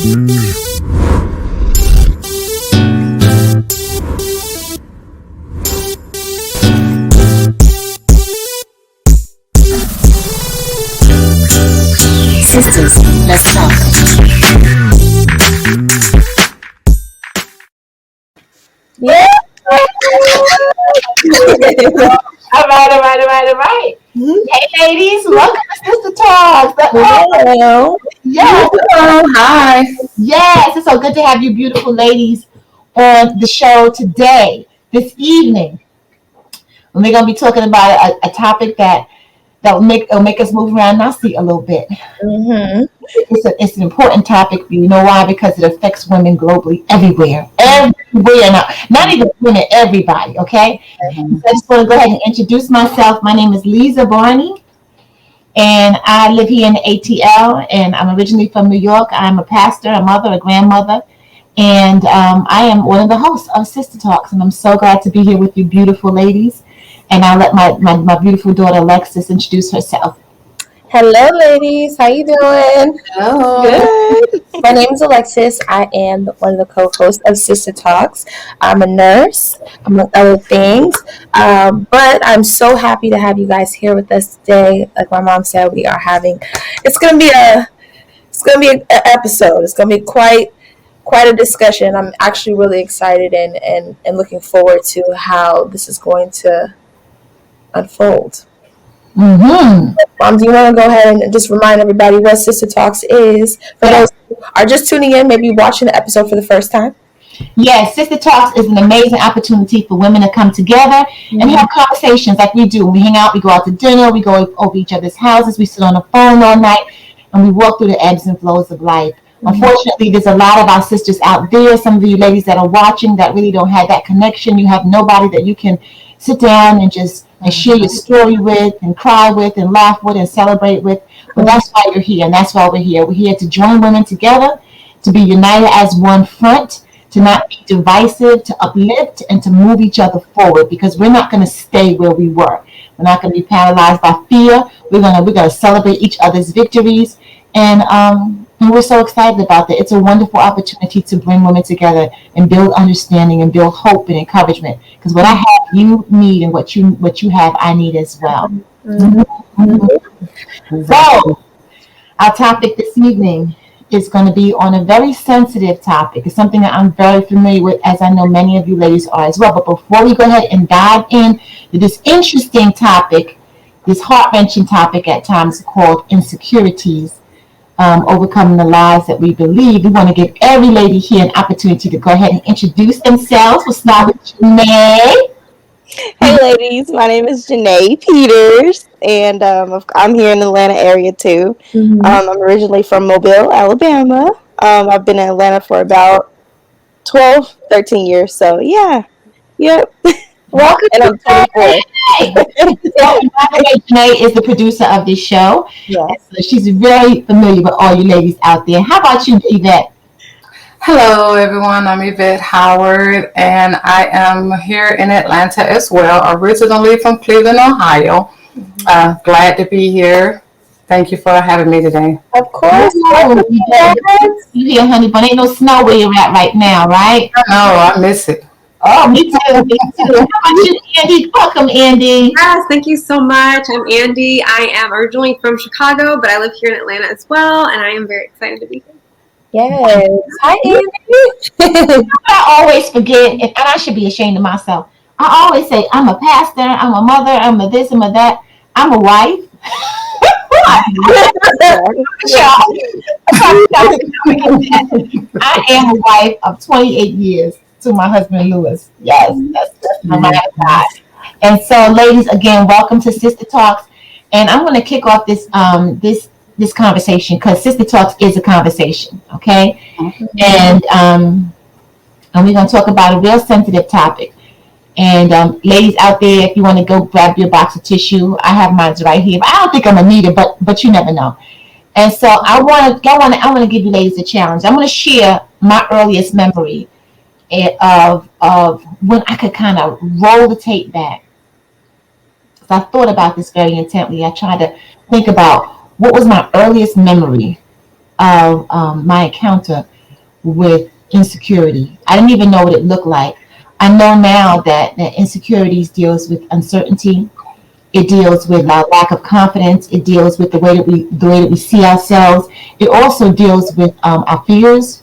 Sisters, let's talk. Yeah. All right. Hey, ladies, welcome to Sister Talks. Hello. Yes, Hi. yes, it's so good to have you beautiful ladies on the show today, this evening. And we're going to be talking about a topic that will make us move around our seat a little bit. Mm-hmm. It's an important topic. You know why? Because it affects women globally, everywhere, not even women, everybody. Okay. So I just want to go ahead and introduce myself. My name is Lisa Barney, and I live here in the ATL. And I'm originally from New York. I'm a pastor, a mother, a grandmother, and I am one of the hosts of Sister Talks. And I'm so glad to be here with you, beautiful ladies. And I'll let my beautiful daughter Alexis introduce herself. Hello, ladies. How you doing? Hello. Good. My name is Alexis. I am one of the co-hosts of Sister Talks. I'm a nurse, among other things. But I'm so happy to have you guys here with us today. Like my mom said, it's gonna be an episode. It's gonna be quite a discussion. I'm actually really excited and looking forward to how this is going to unfold. Mm-hmm. Mom, do you want to go ahead and just remind everybody what Sister Talks is? For those who are just tuning in, maybe watching the episode for the first time. Yes, Sister Talks is an amazing opportunity for women to come together and have conversations like we do. When we hang out, we go out to dinner, we go over each other's houses, we sit on the phone all night, and we walk through the ebbs and flows of life. Unfortunately, there's a lot of our sisters out there, some of you ladies that are watching that really don't have that connection. You have nobody that you can sit down and just share your story with and cry with and laugh with and celebrate with. But that's why you're here, and that's why we're here. We're here to join women together, to be united as one front, to not be divisive, to uplift, and to move each other forward, because we're not going to stay where we were. We're not going to be paralyzed by fear. We're gonna celebrate each other's victories, and we're so excited about that. It's a wonderful opportunity to bring women together and build understanding and build hope and encouragement. Because what I have, you need, and what you have, I need as well. So, our topic this evening is going to be on a very sensitive topic. It's something that I'm very familiar with, as I know many of you ladies are as well. But before we go ahead and dive in to this interesting topic, this heart-wrenching topic at times called insecurities, overcoming the lies that we believe, we want to give every lady here an opportunity to go ahead and introduce themselves. We'll start with Janae. Hey ladies, my name is Janae Peters, and I'm here in the Atlanta area too. I'm originally from Mobile, Alabama. I've been in Atlanta for about 12, 13 years, so yeah. Yep. Welcome and I'm 24. So, by the way, Janae is the producer of this show. Yeah. So she's very familiar with all you ladies out there. How about you, Yvette? Hello, everyone. I'm Yvette Howard, and I am here in Atlanta as well, originally from Cleveland, Ohio. Glad to be here. Thank you for having me today. Of course. You here, honey, but ain't no snow where you're at right now, right? I know, I miss it. Oh, me too. Me too. How about you, Andy? Welcome, Andy. Yes, thank you so much. I'm Andy. I am originally from Chicago, but I live here in Atlanta as well, and I am very excited to be here. Yes. Hi, Andy. I always forget, and I should be ashamed of myself. I always say, I'm a pastor, I'm a mother, I'm a this, I'm a that. I'm a wife. I am a wife of 28 years to my husband, Lewis. Yes, that's my God. And so, ladies, again, welcome to Sister Talks. And I'm going to kick off this conversation, because Sister Talks is a conversation, okay? And we're going to talk about a real sensitive topic. And ladies out there, if you want to go grab your box of tissue, I have mine right here. I don't think I'm gonna need it, but you never know. And so I want to give you ladies a challenge. I'm going to share my earliest memory of when I could kind of roll the tape back. So I thought about this very intently. I tried to think about what was my earliest memory of my encounter with insecurity. I didn't even know what it looked like. I know now that insecurities deals with uncertainty. It deals with our lack of confidence. It deals with the way that we see ourselves. It also deals with our fears.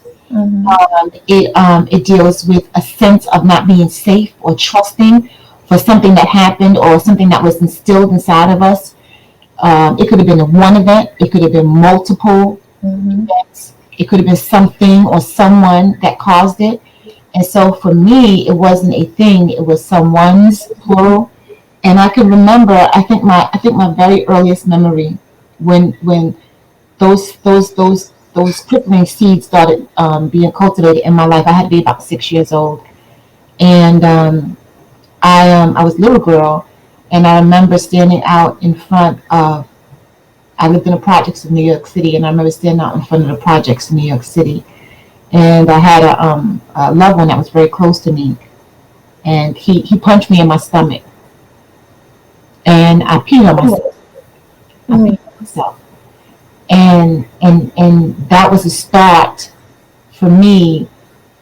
It deals with a sense of not being safe or trusting for something that happened or something that was instilled inside of us. It could have been one event. It could have been multiple events. It could have been something or someone that caused it. And so for me, it wasn't a thing. It was someone's, plural. And I can remember. I think my very earliest memory when those crippling seeds started being cultivated in my life. I had to be about 6 years old, and I was a little girl, and I remember standing out in front of. I lived in the projects of New York City, and I remember standing out in front of the projects in New York City, and I had a loved one that was very close to me, and he punched me in my stomach, and I peed on myself. I peed on myself. And that was a start for me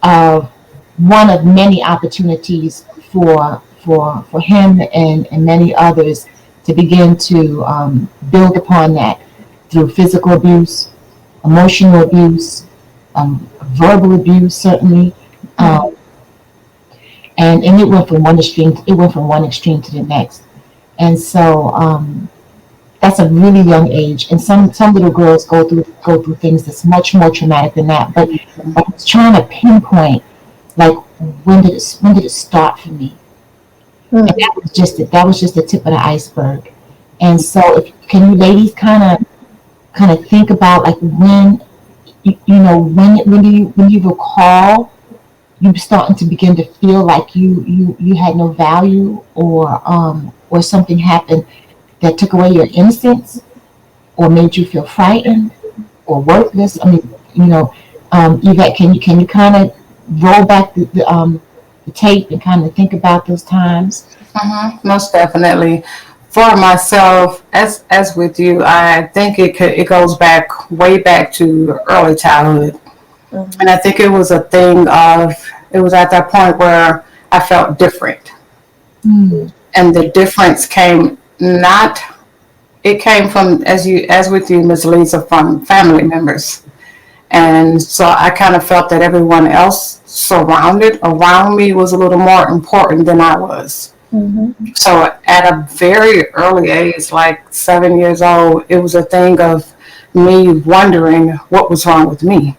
of one of many opportunities for him and many others to begin to build upon that through physical abuse, emotional abuse, verbal abuse, certainly, and it went from one extreme. It went from one extreme to the next, and so. That's a really young age, and some little girls go through things that's much more traumatic than that. But I was trying to pinpoint, like, when did it start for me? And that was just it. That was just the tip of the iceberg. And so, can you ladies kind of think about, like, when when you recall you starting to begin to feel like you had no value, or something happened that took away your innocence or made you feel frightened or worthless. I mean, Yvette, can you kind of roll back the tape and kind of think about those times? Most definitely. For myself, as with you, I think it goes way back to early childhood, and I think it was a thing of, it was at that point where I felt different, and the difference came from, as with you, Ms. Lisa, from family members. And so I kind of felt that everyone else around me was a little more important than I was. So at a very early age, like 7 years old, it was a thing of me wondering what was wrong with me.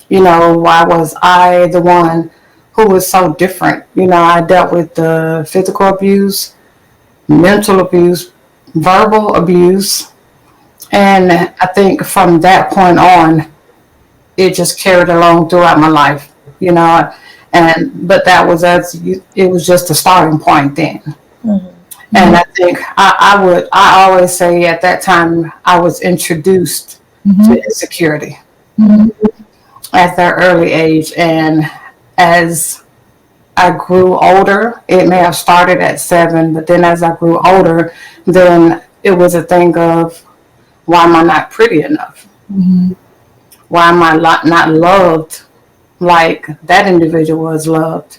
Why was I the one who was so different? I dealt with the physical abuse, mental abuse, verbal abuse, and I think from that point on, it just carried along throughout my life, but that was it was just a starting point then. And I think I always say at that time I was introduced to insecurity at that early age, and as I grew older, it may have started at 7, but then as I grew older, then it was a thing of, why am I not pretty enough? Why am I not loved like that individual was loved?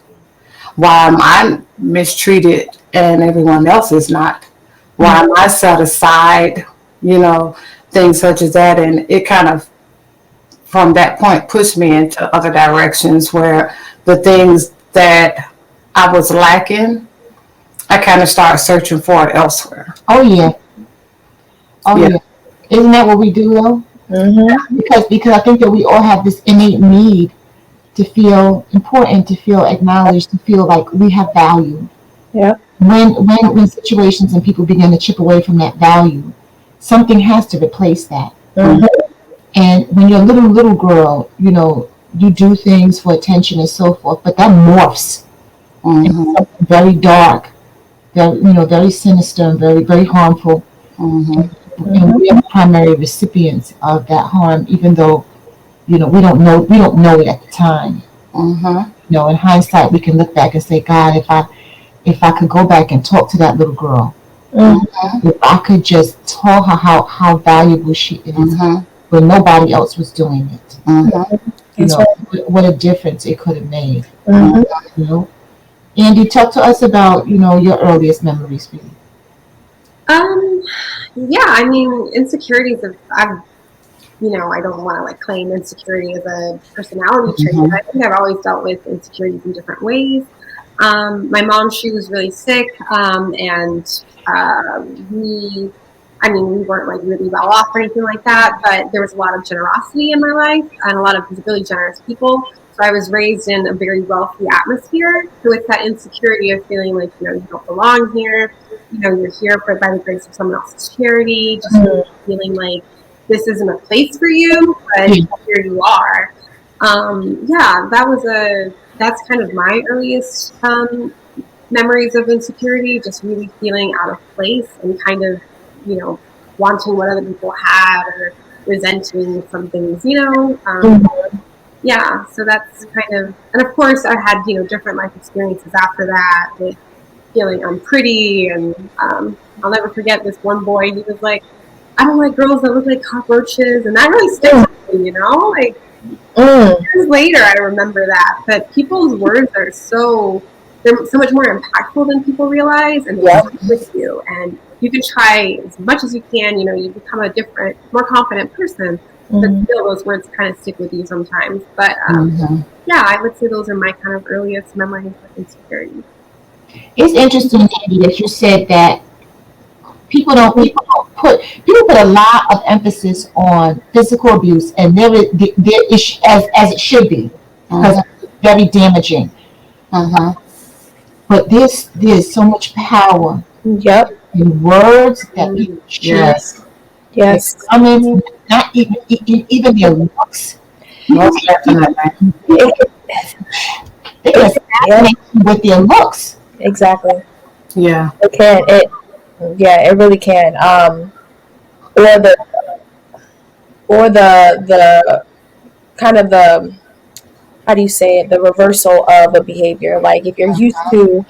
Why am I mistreated and everyone else is not? Why am I set aside? Things such as that. And it kind of, from that point, pushed me into other directions where the things that I was lacking, I kind of started searching for it elsewhere. Oh yeah. Isn't that what we do, though? Because I think that we all have this innate need to feel important, to feel acknowledged, to feel like we have value. Yeah. When situations and people begin to chip away from that value, something has to replace that. And when you're a little girl, you do things for attention and so forth, but that morphs into something very dark, very sinister and very, very harmful. And we are the primary recipients of that harm, even though, we don't know it at the time. In hindsight, we can look back and say, God, if I could go back and talk to that little girl, if I could just tell her how valuable she is, when nobody else was doing it. That's right. what a difference it could have made. Mhm. You know, Andy, talk to us about your earliest memories, sweetie. Um, yeah, I mean, insecurities I've I don't want to like claim insecurity as a personality trait, but Mhm. I think I've always dealt with insecurities in different ways. My mom, she was really sick, and we, I mean, we weren't like really well off or anything like that, but there was a lot of generosity in my life and a lot of really generous people. So I was raised in a very wealthy atmosphere. So it's that insecurity of feeling like, you don't belong here. You're here by the grace of someone else's charity, just really feeling like this isn't a place for you, but Yeah. here you are. Yeah, that's kind of my earliest memories of insecurity, just really feeling out of place and kind of, wanting what other people had or resenting some things. Yeah, so that's kind of, and of course I had, different life experiences after that with feeling unpretty and I'll never forget this one boy, he was like, I don't like girls that look like cockroaches, and that really sticks with me. Like years later, I remember that. But people's words are they're so much more impactful than people realize, and they Yep. stick with you. And you can try as much as you can. You become a different, more confident person, but Mhm. still, those words kind of stick with you sometimes. But Mhm. yeah, I would say those are my kind of earliest memories of insecurity. It's interesting, Andy, that you said that people put a lot of emphasis on physical abuse, and there is as it should be because it's very damaging. Mhm. But there's so much power Yep. in words that people share, Yes. their Yes. comments, not even their looks. People Most definitely. It, they can yeah. assassinate you with their looks. Exactly. Yeah. It can. Yeah. It really can. Or the kind of the, how do you say it, the reversal of a behavior. Like if you're used to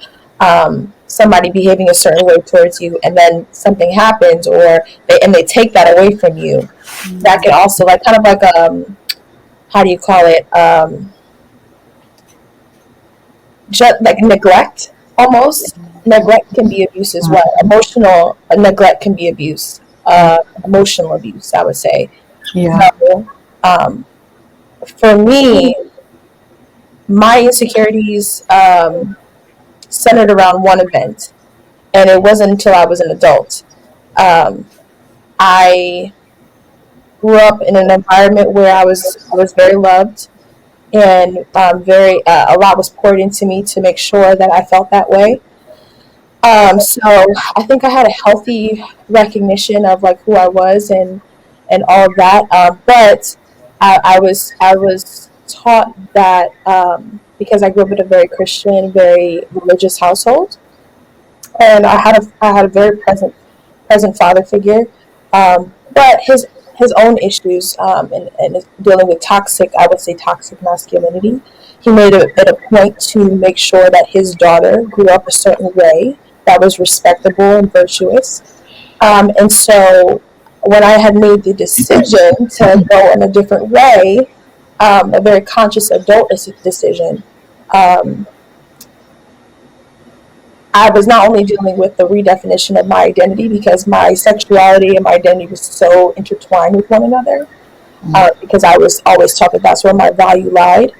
somebody behaving a certain way towards you, and then something happens, or they take that away from you, that can also, like, kind of like, how do you call it, just like neglect, almost. Neglect can be abuse as well. Emotional neglect can be abuse. Emotional abuse, I would say. Yeah. So, um, for me, my insecurities centered around one event, and it wasn't until I was an adult. Um, I grew up in an environment where I was very loved, and very a lot was poured into me to make sure that I felt that way. So I think I had a healthy recognition of like who I was, and all of that. But I was taught that, because I grew up in a very Christian, very religious household, and I had a very present father figure, but his own issues, and dealing with toxic, I would say toxic masculinity. He made it a point to make sure that his daughter grew up a certain way that was respectable and virtuous. And so when I had made the decision to go in a different way, a very conscious adult decision, um, I was not only dealing with the redefinition of my identity, because my sexuality and my identity was so intertwined with one another, because I was always taught that that's where my value lied.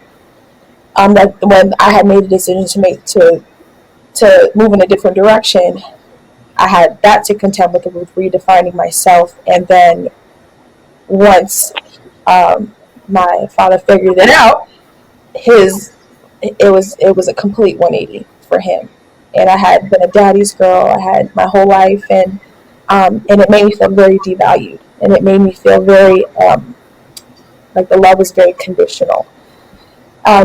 That when I had made a decision to move in a different direction, I had that to contend with redefining myself. And then once, my father figured it out, his it was a complete 180 for him. And I had been a daddy's girl. I had my whole life, and it made me feel very devalued, and it made me feel very, like the love was very conditional.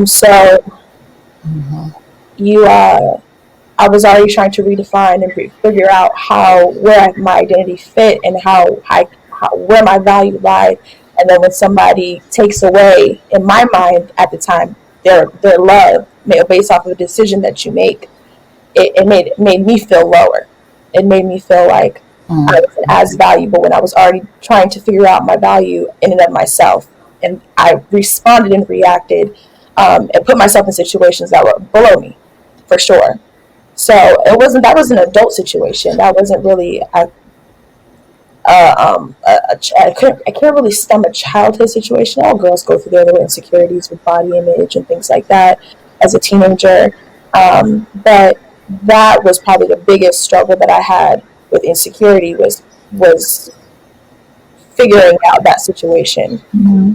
So you I was already trying to redefine and figure out where my identity fit, and where my value lied. And then when somebody takes away, in my mind at the time, their love, based off of a decision that you make, it made me feel lower. It made me feel like I wasn't as valuable, when I was already trying to figure out my value in and of myself, and I responded and reacted, and put myself in situations that were below me, for sure. So that was an adult situation. That wasn't really I can't really stem a childhood situation. All girls go through their insecurities with body image and things like that as a teenager. But that was probably the biggest struggle that I had with insecurity was figuring out that situation. Mm-hmm.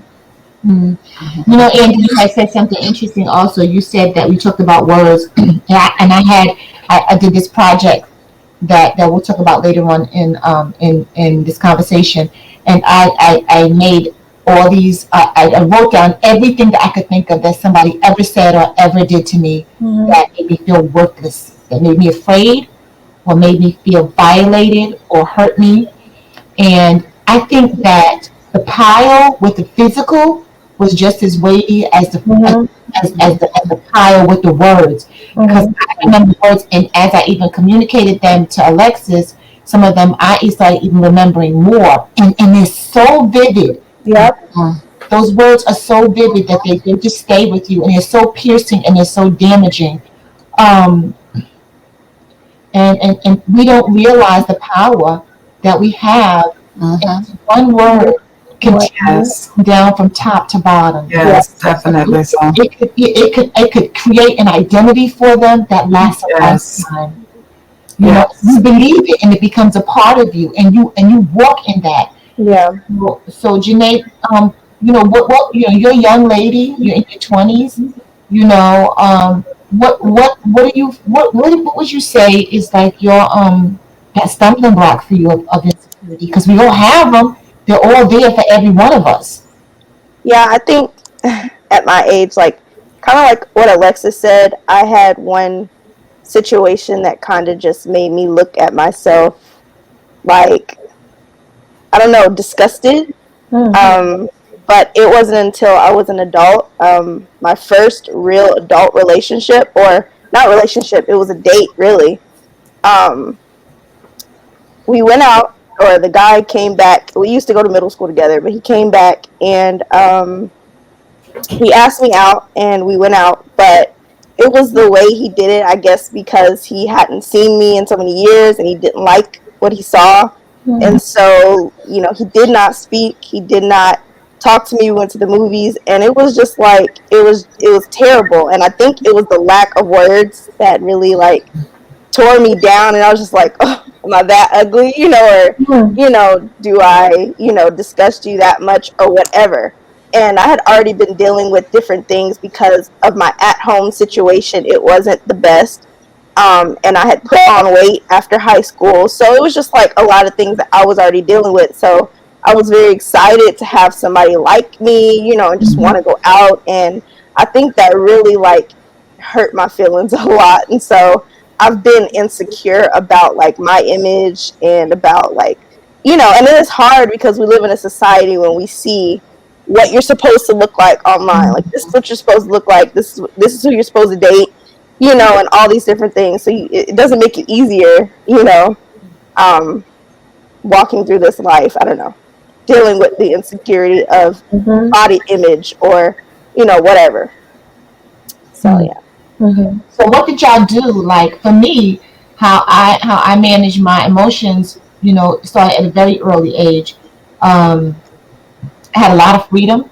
Mm-hmm. You know, Andy, you had said something interesting also. You said that we talked about words, and I did this project that we'll talk about later on in this conversation. And I made all these. I wrote down everything that I could think of that somebody ever said or ever did to me that made me feel worthless, that made me afraid, or made me feel violated or hurt me. And I think that the pile with the physical was just as weighty as the as the pile with the words, because I remember words, and as I even communicated them to Alexis, some of them I started even remembering more, and it's so vivid. Yep. Those words are so vivid that they just stay with you, and they're so piercing and they're so damaging. And we don't realize the power that we have. One word can Yes. down from top to bottom. Yes, definitely so. It could create an identity for them that lasts a Yes. lifetime. You know, you believe it, and it becomes a part of you, and you walk in that. Yeah. So Janae, you know what you know, you're a young lady, you're in your 20s. You know, what do you what would you say is like your that stumbling block for you of insecurity? Because we all have them. They're all there for every one of us. Yeah, I think at my age, like kind of like what Alexis said, I had one situation that kind of just made me look at myself like, I don't know, disgusted. But it wasn't until I was an adult, my first real adult relationship, or not relationship, it was a date really. We went out, or the guy came back. We used to go to middle school together, but he came back and he asked me out, and we went out. But it was the way he did it, I guess, because he hadn't seen me in so many years, and he didn't like what he saw. And so, you know, he did not speak. He did not talk to me. We went to the movies, and it was just like it was terrible. And I think it was the lack of words that really like tore me down. And I was just like, oh, am I that ugly? You know, or you know, do I, you know, disgust you that much or whatever? And I had already been dealing with different things because of my at-home situation. It wasn't the best. And I had put on weight after high school. So it was just like a lot of things that I was already dealing with. So I was very excited to have somebody like me, you know, and just want to go out. And I think that really like hurt my feelings a lot. And so I've been insecure about like my image and about like, you know, and it is hard because we live in a society when we see what you're supposed to look like online. Like, this is what you're supposed to look like. This is who you're supposed to date, you know, and all these different things. So it doesn't make it easier, you know, walking through this life. I don't know, dealing with the insecurity of body image or, you know, whatever. So yeah. So what did y'all do? Like for me, how I manage my emotions, you know, started at a very early age. I had a lot of freedom.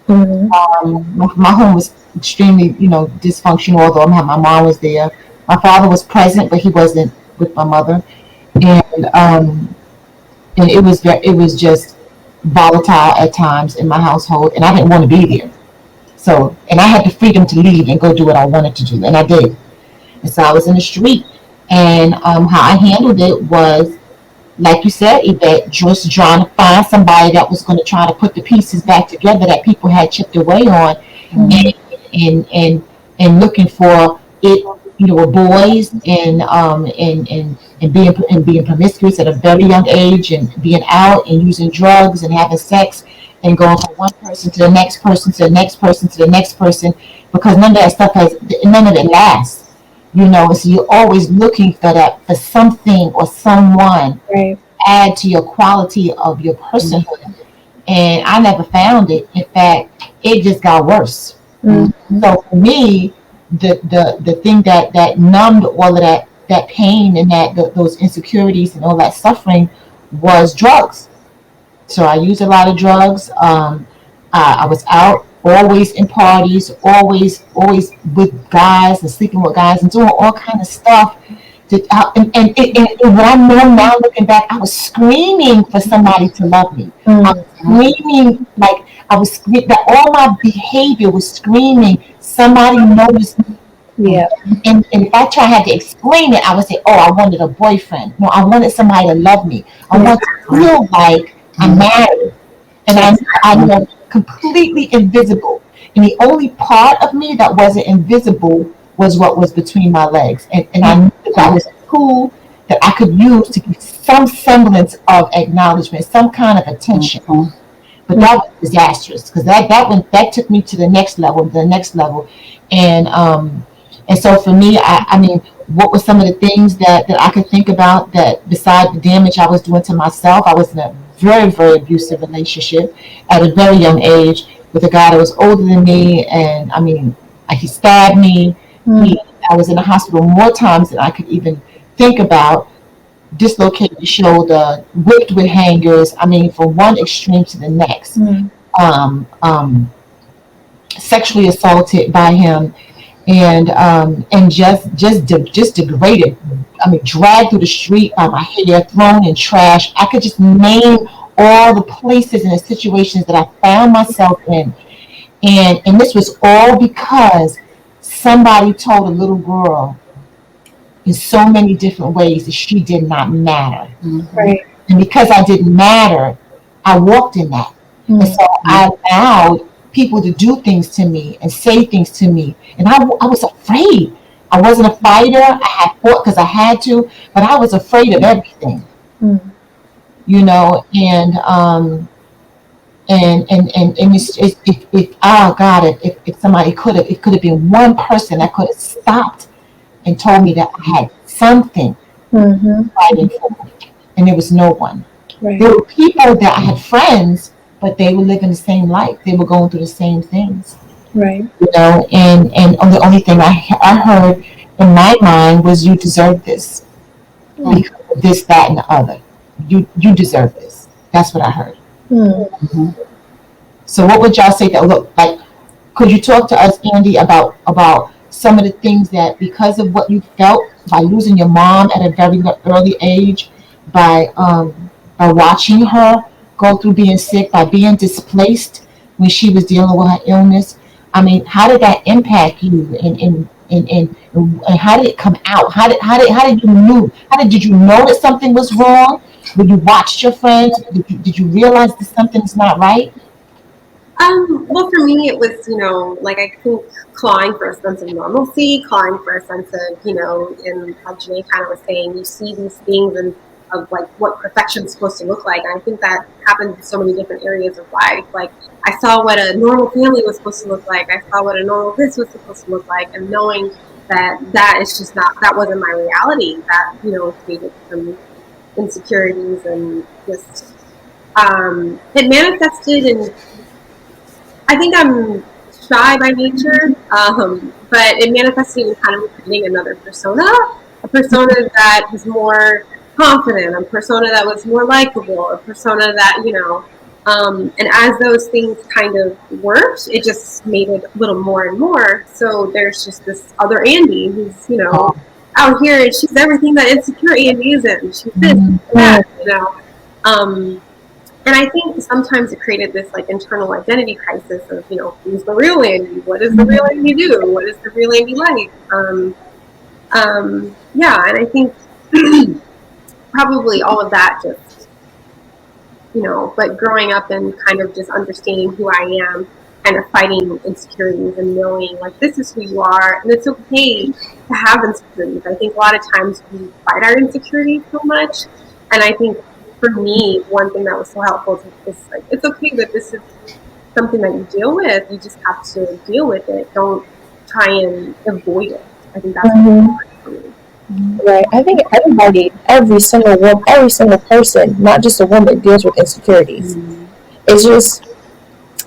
My home was extremely, you know, dysfunctional. Although my mom was there, my father was present, but he wasn't with my mother, and it was just volatile at times in my household, and I didn't want to be there. So, and I had the freedom to leave and go do what I wanted to do, and I did. And so I was in the street, and how I handled it was, like you said, Yvette, just trying to find somebody that was going to try to put the pieces back together that people had chipped away on, and looking for it, you know, with boys, and being promiscuous at a very young age, and being out and using drugs and having sex and going from one person to the next person to the next person to the next person, because none of it lasts, you know. So you're always looking for something or someone Right. add to your quality of your personhood. and I never found it. In fact, it just got worse. So for me, the thing that numbed all of that pain and those insecurities and all that suffering was drugs. So I used a lot of drugs. I was out always in parties, always with guys and sleeping with guys and doing all kind of stuff. And what I know now, looking back, I was screaming for somebody to love me. I was screaming like that all my behavior was screaming. Somebody noticed me. Yeah. And if I had to explain it, I would say, "Oh, I wanted a boyfriend. No, I wanted somebody to love me. I want to feel like I'm married." And I was completely invisible. And the only part of me that wasn't invisible was what was between my legs. And I knew that was a tool that I could use to get some semblance of acknowledgement, some kind of attention. But that was disastrous because that took me to the next level, and so for me, I mean, what were some of the things that I could think about that besides the damage I was doing to myself? I was in a very, very abusive relationship at a very young age with a guy that was older than me, and I mean, he stabbed me. I was in the hospital more times than I could even think about. Dislocated the shoulder, whipped with hangers. I mean, from one extreme to the next. Sexually assaulted by him, and just degraded. I mean, dragged through the street by my hair, thrown in trash. I could just name all the places and the situations that I found myself in, and this was all because somebody told a little girl in so many different ways that she did not matter. Right. And because I didn't matter, I walked in that. And so I allowed people to do things to me and say things to me. And I was afraid. I wasn't a fighter. I had fought because I had to, but I was afraid of everything. You know, and if oh God, if somebody it could have been one person that could have stopped and told me that I had something fighting for me, and there was no one. Right. There were people that I had friends, but they were living the same life. They were going through the same things. Right. You know, and the only thing I heard in my mind was, "You deserve this because of this, that, and the other. You deserve this." That's what I heard. So what would y'all say that look like? Could you talk to us, Andy, about some of the things that, because of what you felt by losing your mom at a very early age, by watching her go through being sick, by being displaced when she was dealing with her illness? I mean, how did that impact you, and how did it come out? How did you know that something was wrong when you watched your friends? Did you realize that something's not right? Well, for me, it was, like, I think clawing for a sense of normalcy, clawing for a sense of, and like Janae kind of was saying, you see these things and of like what perfection is supposed to look like. And I think that happened in so many different areas of life. Like, I saw what a normal family was supposed to look like. I saw what a normal this was supposed to look like, and knowing that is just not, that wasn't my reality. That, created some insecurities and just it manifested in, I think I'm shy by nature, but it manifested in kind of creating another persona, a persona that was more confident, a persona that was more likable, a persona that, and as those things kind of worked, it just made it a little more and more. So there's just this other Andy who's, out here, and she's everything that insecure Andy isn't. She's this, that, and I think sometimes it created this like internal identity crisis of, who's the real Andy? What does the real Andy do? What is the real Andy like? Yeah, and I think probably all of that just, but growing up and kind of just understanding who I am, kind of fighting insecurities and knowing like this is who you are, and it's okay to have insecurities. I think a lot of times we fight our insecurities so much, and I think for me, one thing that was so helpful is like, it's okay that this is something that you deal with. You just have to deal with it. Don't try and avoid it. I think that's important for me. Right. I think everybody, every single person, not just a woman, deals with insecurities. it's just,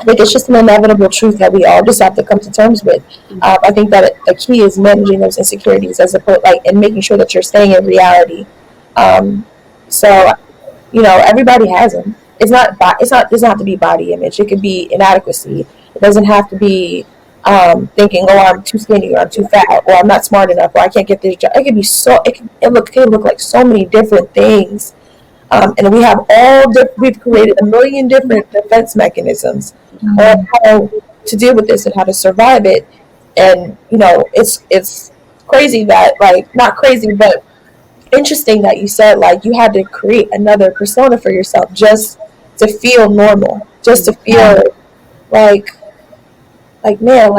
I think it's just an inevitable truth that we all just have to come to terms with. I think that the key is managing those insecurities as opposed and making sure that you're staying in reality. So everybody has them. It doesn't have to be body image. It could be inadequacy. It doesn't have to be thinking, oh, I'm too skinny, or I'm too fat, or I'm not smart enough, or I can't get this job. It could be it look like so many different things. And we've created a million different defense mechanisms on how to deal with this and how to survive it. And it's crazy that, not crazy, but interesting that you said you had to create another persona for yourself just to feel normal, just to feel like man,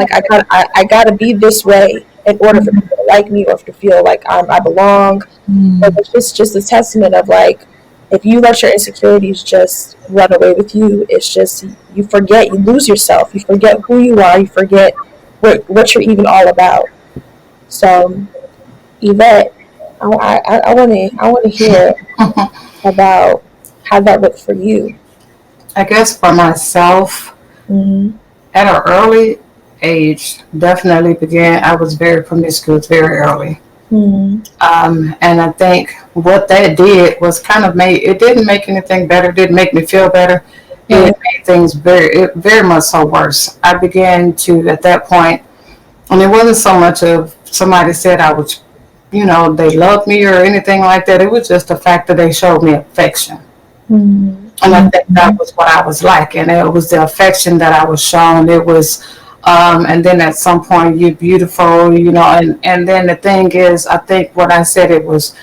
I gotta be this way in order for people to like me or to feel like I belong. But it's just a testament of if you let your insecurities just run away with you, it's just you lose yourself, you forget who you are, you forget what you're even all about. So, Yvette, I want to hear about how that looked for you. I guess for myself, at an early age, definitely began. I was very promiscuous very early. And I think what that did was it didn't make anything better, didn't make me feel better. It made things very much so worse. I began to, at that point, and it wasn't so much of somebody said I was, they loved me or anything like that. It was just the fact that they showed me affection. And I think that was what I was lacking. It was the affection that I was shown. It was, and then at some point you're beautiful, and then the thing is, I think what I said it was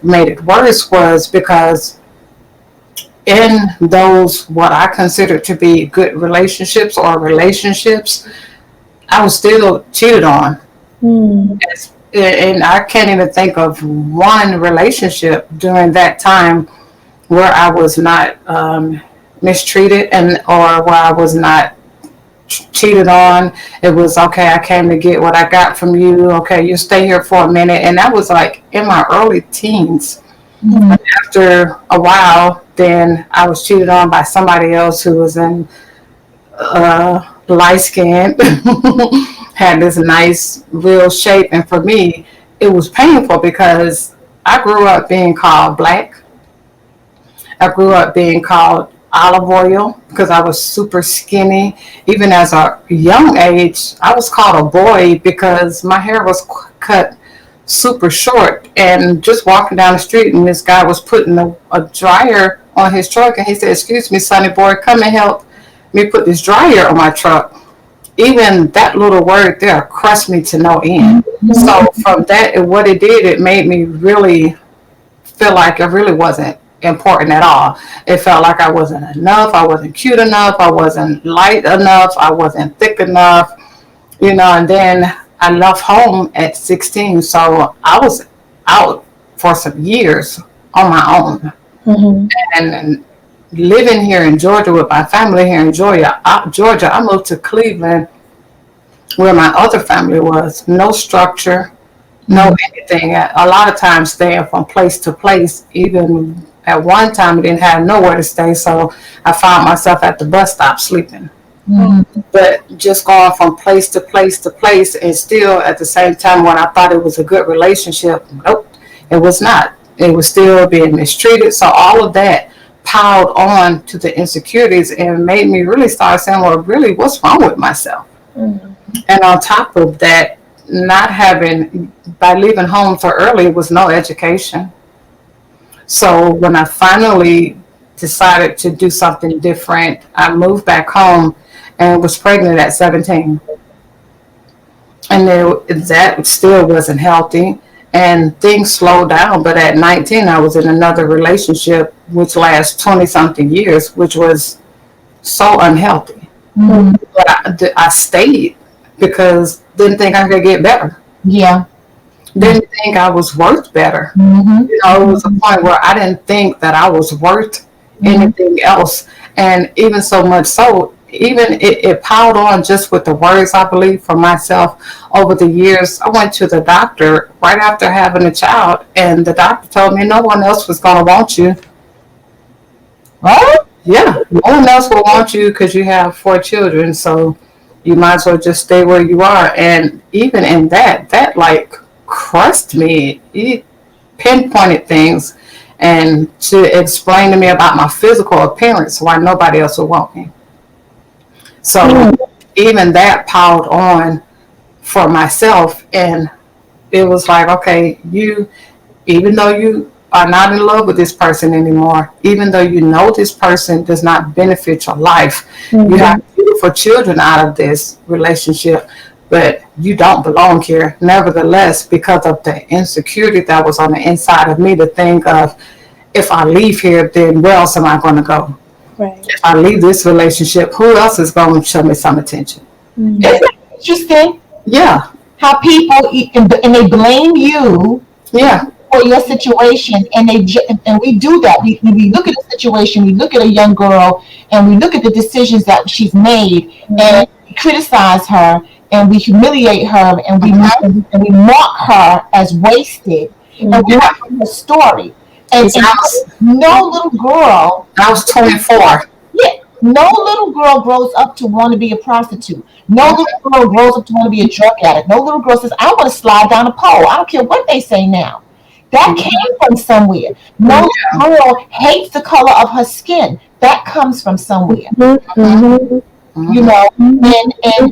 made it worse was because in those, what I consider to be good relationships, I was still cheated on. And I can't even think of one relationship during that time where I was not mistreated or where I was not cheated on. It was okay, I came to get what I got from you. Okay, you stay here for a minute. And that was in my early teens. But after a while, then I was cheated on by somebody else who was in light skinned, had this nice real shape. And for me, it was painful because I grew up being called black. I grew up being called olive oil because I was super skinny. Even as a young age, I was called a boy because my hair was cut super short. And just walking down the street, and this guy was putting a dryer on his truck, and he said, "Excuse me, sonny boy, come and help me put this dryer on my truck." Even that little word there crushed me to no end. So from that, what it did, it made me really feel like I really wasn't important at all. It felt like I wasn't enough. I wasn't cute enough. I wasn't light enough. I wasn't thick enough. And then I left home at 16. So I was out for some years on my own. And living here in Georgia with my family here in Georgia, I moved to Cleveland where my other family was. No structure, no anything. A lot of times staying from place to place. Even at one time, I didn't have nowhere to stay, so I found myself at the bus stop sleeping. But just going from place to place to place, and still at the same time, when I thought it was a good relationship, nope, it was not. It was still being mistreated. So all of that piled on to the insecurities and made me really start saying, well, really, what's wrong with myself? And on top of that, by leaving home so early was no education. So when I finally decided to do something different, I moved back home and was pregnant at 17. And that still wasn't healthy. And things slowed down. But at 19, I was in another relationship, which lasted 20-something years, which was so unhealthy. But I stayed because didn't think I could get better. Didn't think I was worth better. It was a point where I didn't think that I was worth anything else. And even so much so, even it piled on just with the words, I believe, for myself over the years. I went to the doctor right after having a child, and the doctor told me no one else was going to want you. What? Yeah, no one else will want you because you have 4 children, so you might as well just stay where you are. And even in that like crushed me. It pinpointed things and to explain to me about my physical appearance why nobody else would want me. So even that piled on for myself, and it was like, okay, even though you are not in love with this person anymore, even though you know this person does not benefit your life, you have beautiful children out of this relationship, but you don't belong here. Nevertheless, because of the insecurity that was on the inside of me, to think of, if I leave here, then where else am I going to go? Right. If I leave this relationship, who else is going to show me some attention? Isn't it interesting Yeah, how people and they blame you yeah, for your situation, and and we do that. We look at a situation, we look at a young girl, and we look at the decisions that she's made, and we criticize her, and we humiliate her, and we mock her as wasted, and we yeah. mock her story. And Exactly. no little girl, I was 24. yeah, no little girl grows up to want to be a prostitute. No little girl grows up to want to be a drug addict. No little girl says, I want to slide down a pole. I don't care what they say now. That came from somewhere. No little girl hates the color of her skin. That comes from somewhere. You know, and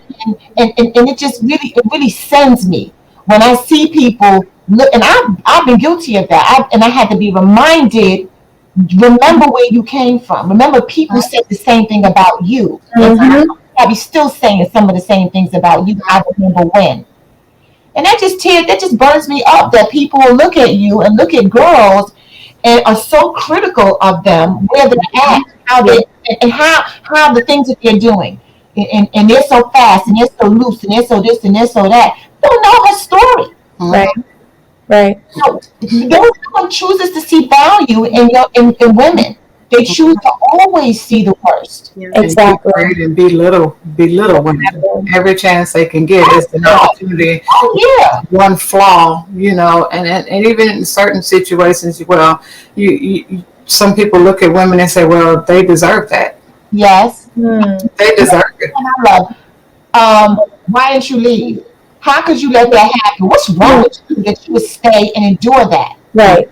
it just really sends me when I see people look, and I've been guilty of that. And I had to be reminded, remember where you came from. Remember, people said the same thing about you. Probably still saying some of the same things about you. I remember when. And that just burns me up that people will look at you and look at girls and are so critical of them, where they're at, how they and how the things that they're doing. And they're so fast, and they're so loose, and they're so this, and they're so that. Don't know her story. Right. Right. No, no one chooses to see value in women. They choose to always see the worst. Yeah. Exactly. And belittle women every chance they can get. Is an opportunity. Oh yeah. One flaw, and even in certain situations, well, you some people look at women and say, well, they deserve that. Yes. They deserve it. And I love. Why didn't you leave? How could you let that happen? What's wrong with you that you would stay and endure that? Right.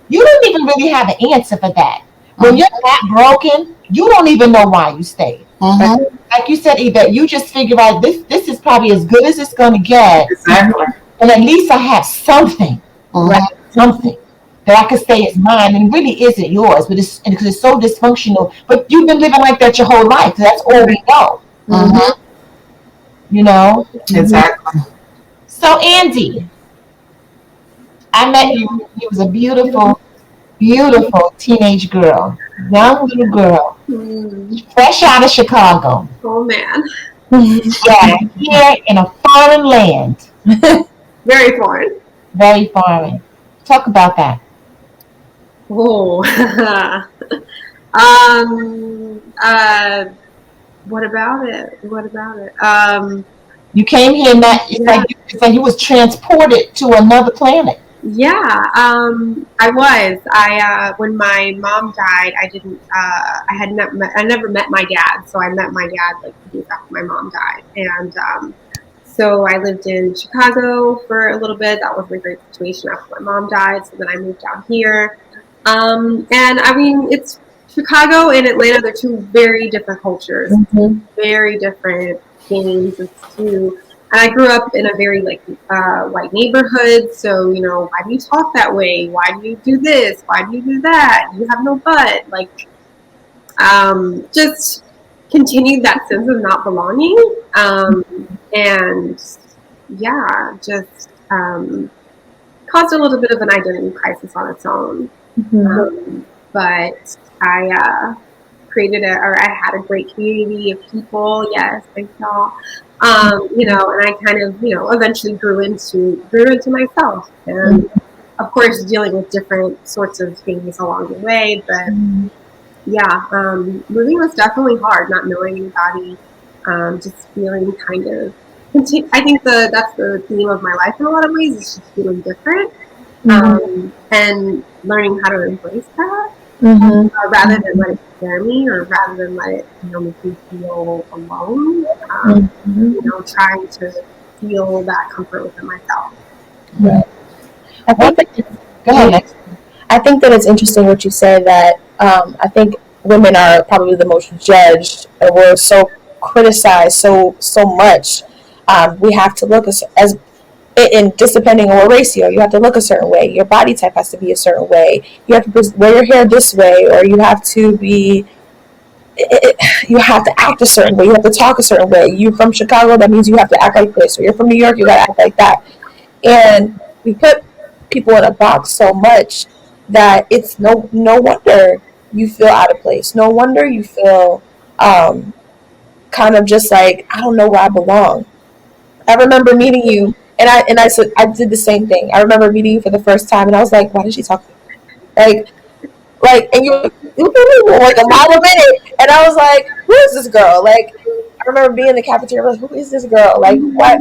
You don't even really have an answer for that. When you're that broken, you don't even know why you stayed. Like you said, Yvette, you just figure out this is probably as good as it's going to get. Exactly. And at least I have something, right? Something that I could say is mine and really isn't yours, but because it's so dysfunctional. But you've been living like that your whole life. That's all we know. You know? Exactly. So, Andy, I met you. You was a beautiful, beautiful teenage girl, young little girl, fresh out of Chicago. Oh man, Yeah, here in a foreign land. very foreign. Very foreign. Talk about that. Oh, what about it? What about it? You came here and it's like you was transported to another planet. Yeah, I was. When my mom died, I didn't. I never met my dad. So I met my dad like 2 days after my mom died, and so I lived in Chicago for a little bit. That wasn't a great situation after my mom died. So then I moved down here, and I mean, it's Chicago and Atlanta. They're two very different cultures, very different things. It's two. And I grew up in a very white neighborhood, so why do you talk that way? Why do you do this? Why do you do that? You have no butt. Just continued that sense of not belonging, and yeah, just caused a little bit of an identity crisis on its own. But I I had a great community of people. Yes, thank y'all. And I kind of, eventually grew into myself, and of course dealing with different sorts of things along the way. But yeah, moving was definitely hard, not knowing anybody, just feeling kind of. I think that's the theme of my life in a lot of ways, is just feeling different, and learning how to embrace that. Mm-hmm. rather than let it scare me, or rather than let it, make me feel alone. Mm-hmm. Trying to feel that comfort within myself. Right. I One think thing, go ahead, Lex. I think that it's interesting what you say that I think women are probably the most judged and we're so criticized so much. We have to look as in just depending on what ratio, you have to look a certain way. Your body type has to be a certain way. You have to wear your hair this way, or you have to be. You have to act a certain way. You have to talk a certain way. You're from Chicago, that means you have to act like this. Or you're from New York, you got to act like that. And we put people in a box so much that it's no wonder you feel out of place. No wonder you feel um, kind of just like I don't know where I belong. I remember meeting you, and I said I did the same thing. I remember meeting you for the first time, and I was like, why did she talk to me? Like and you were like a mile a minute, and I was like, who is this girl? Like I remember being in the cafeteria, like, who is this girl? Like what?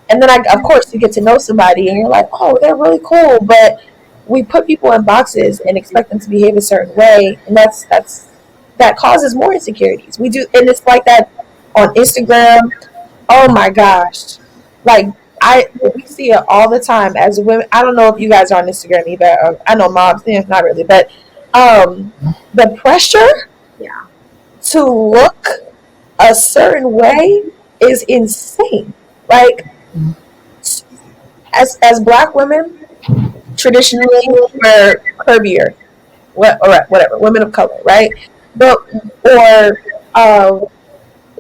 And then I of course you get to know somebody, and you're like, oh, they're really cool, but we put people in boxes and expect them to behave a certain way, and that causes more insecurities. We do, and it's like that on Instagram. Oh my gosh. Like we see it all the time as women. I don't know if you guys are on Instagram either. I know moms, not really, but the pressure Yeah. to look a certain way is insane. Like as black women, traditionally we're curvier, or whatever, women of color, right? But or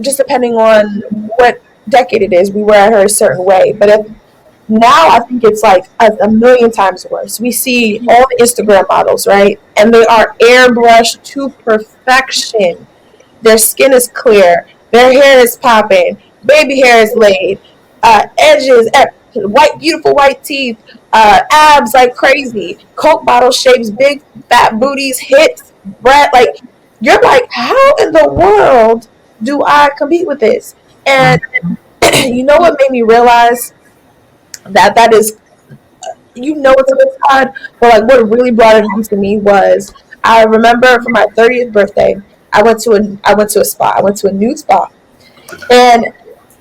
just depending on what decade it is, we wear her a certain way. But if now I think it's like a million times worse. We see all the Instagram models, right? And they are airbrushed to perfection. Their skin is clear, their hair is popping, baby hair is laid, edges, white, beautiful white teeth, abs like crazy, Coke bottle shapes, big fat booties, hips, breast. Like you're like, how in the world do I compete with this? And you know what made me realize that is, it's a facade, but like what really brought it home to me was I remember for my 30th birthday, I went to a spa. I went to a nude spa, and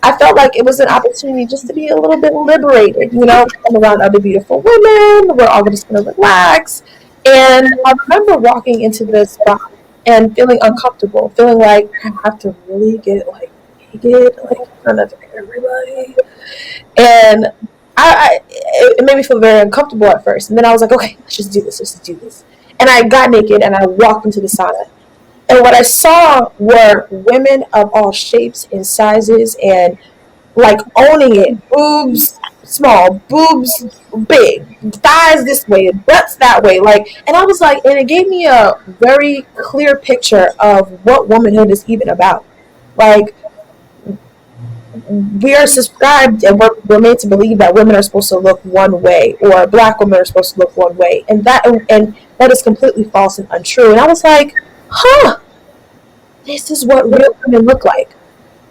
I felt like it was an opportunity just to be a little bit liberated. I'm around other beautiful women. We're all just going to relax. And I remember walking into this spa and feeling uncomfortable, feeling like I have to really get like naked, like in front of everybody. And it made me feel very uncomfortable at first. And then I was like, okay, let's just do this. Let's just do this. And I got naked and I walked into the sauna. And what I saw were women of all shapes and sizes and like owning it. Boobs small, boobs big, thighs this way, butts that way. And I was like, and it gave me a very clear picture of what womanhood is even about. Like, we are subscribed and we're made to believe that women are supposed to look one way, or black women are supposed to look one way, and that is completely false and untrue. And I was like, huh, this is what real women look like.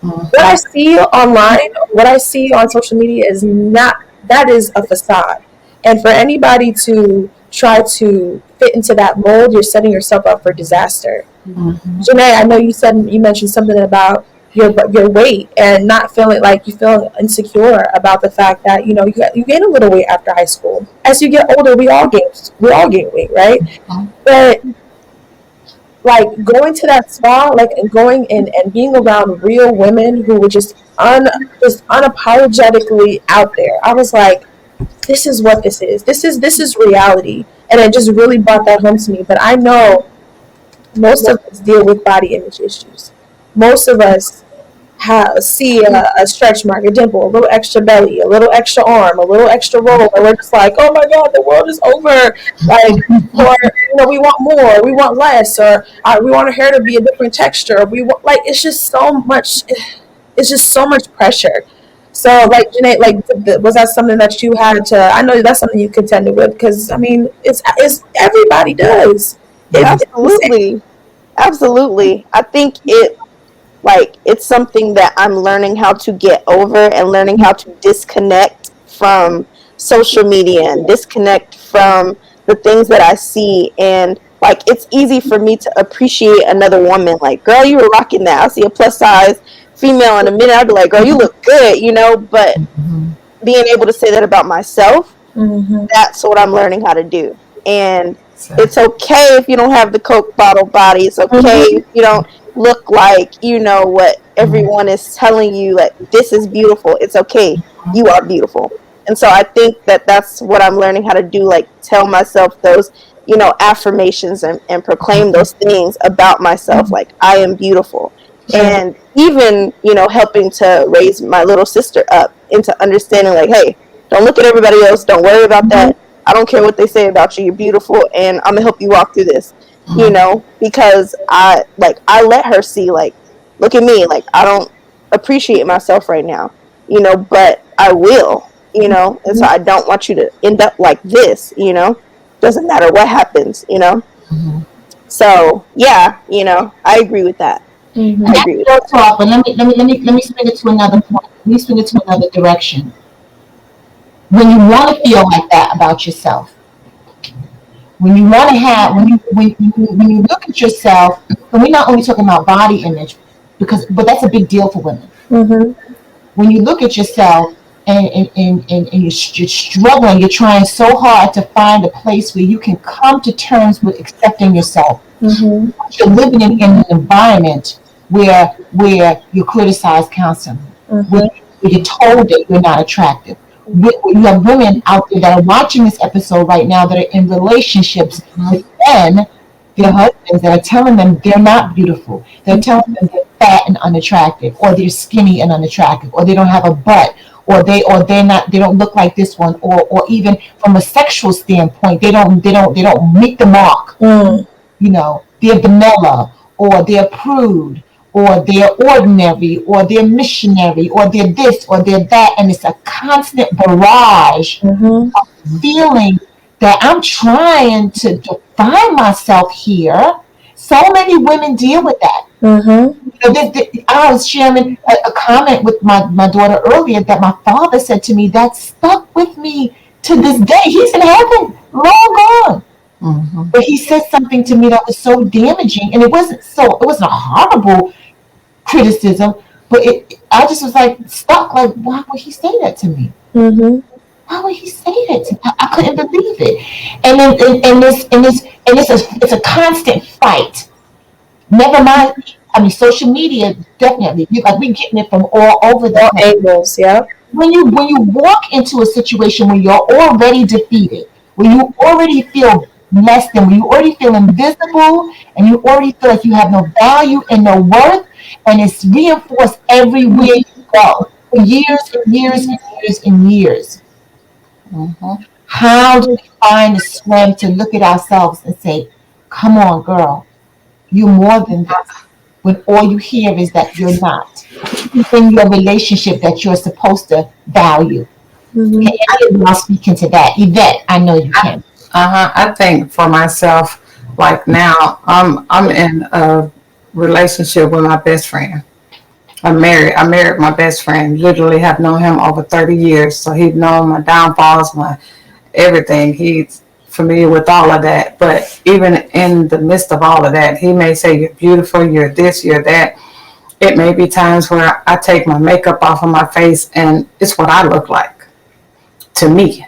What I see online, what I see on social media is not, that is a facade. And for anybody to try to fit into that mold, you're setting yourself up for disaster. Janae, I know you mentioned something about your weight and not feeling like you feel insecure about the fact that you gain a little weight after high school. As you get older, we all gain weight, right? But like going to that spa, and going and being around real women who were just unapologetically out there. I was like, this is what this is. This is reality, and it just really brought that home to me. But I know most of us deal with body image issues. Most of us see a stretch mark, a dimple, a little extra belly, a little extra arm, a little extra roll, and we're just like, oh my god, the world is over. Or we want more, we want less, or we want our hair to be a different texture. We want, it's just so much. It's just so much pressure. So, Janae, was that something that you had to? I know that's something you contended with, because I mean, it's everybody does. Absolutely. Absolutely. I think it's something that I'm learning how to get over, and learning how to disconnect from social media and disconnect from the things that I see, and like it's easy for me to appreciate another woman. Like, girl, you were rocking that. I'll see a plus size female in a minute. I'll be like, girl, you look good, you know. But being able to say that about myself, that's what I'm learning how to do. And it's okay if you don't have the Coke bottle body. It's okay if you don't look like, you know, what everyone is telling you, that this is beautiful. It's okay. You are beautiful. And so I think that that's what I'm learning how to do, like tell myself those, you know, affirmations and proclaim those things about myself, like I am beautiful. And even, you know, helping to raise my little sister up into understanding, like, hey, don't look at everybody else. Don't worry about that. I don't care what they say about you. You're beautiful, and I'm gonna help you walk through this. You know, because I let her see, like, look at me. Like, I don't appreciate myself right now, you know, but I will, you know. And so I don't want you to end up like this, you know. Doesn't matter what happens, you know. So yeah, you know, I agree with that. I agree with that. Talk, but let me spin it to another point. Let me spin it to another direction. When you want to feel like that about yourself, when you want to have, when you look at yourself, and we're not only talking about body image, but that's a big deal for women. When you look at yourself and you're struggling, you're trying so hard to find a place where you can come to terms with accepting yourself. You're living in an environment where you're criticized constantly, where you're told that you're not attractive. You have women out there that are watching this episode right now that are in relationships with men, their husbands, that are telling them they're not beautiful. They're telling them they're fat and unattractive, or they're skinny and unattractive, or they don't have a butt, or they don't look like this one, or even from a sexual standpoint, they don't meet the mark. You know, they're vanilla, or they're prude, or they're ordinary, or they're missionary, or they're this, or they're that, and it's a constant barrage of feeling that I'm trying to define myself here. So many women deal with that. You know, I was sharing a comment with my daughter earlier that my father said to me that stuck with me to this day. He's in heaven, long gone. But he said something to me that was so damaging, and it wasn't a horrible criticism, but I just was like stuck. Like, why would he say that to me? Why would he say that to me? I couldn't believe it. And then it's a constant fight. Never mind. I mean, social media definitely. Like, we getting it from all over the angles. Yeah. When you walk into a situation where you're already defeated, where you already feel less than, when you already feel invisible, and you already feel like you have no value and no worth, and it's reinforced everywhere you go for years and years and years and years. How do we find the strength to look at ourselves and say, come on, girl, you're more than this, when all you hear is that you're not in your relationship that you're supposed to value? Can anyone speak into that? Yvette, I know you can. I think for myself, like now, I'm in a relationship with my best friend. I married my best friend. Literally have known him over 30 years. So he'd known my downfalls, my everything. He's familiar with all of that. But even in the midst of all of that, he may say, you're beautiful, you're this, you're that. It may be times where I take my makeup off of my face and it's what I look like to me.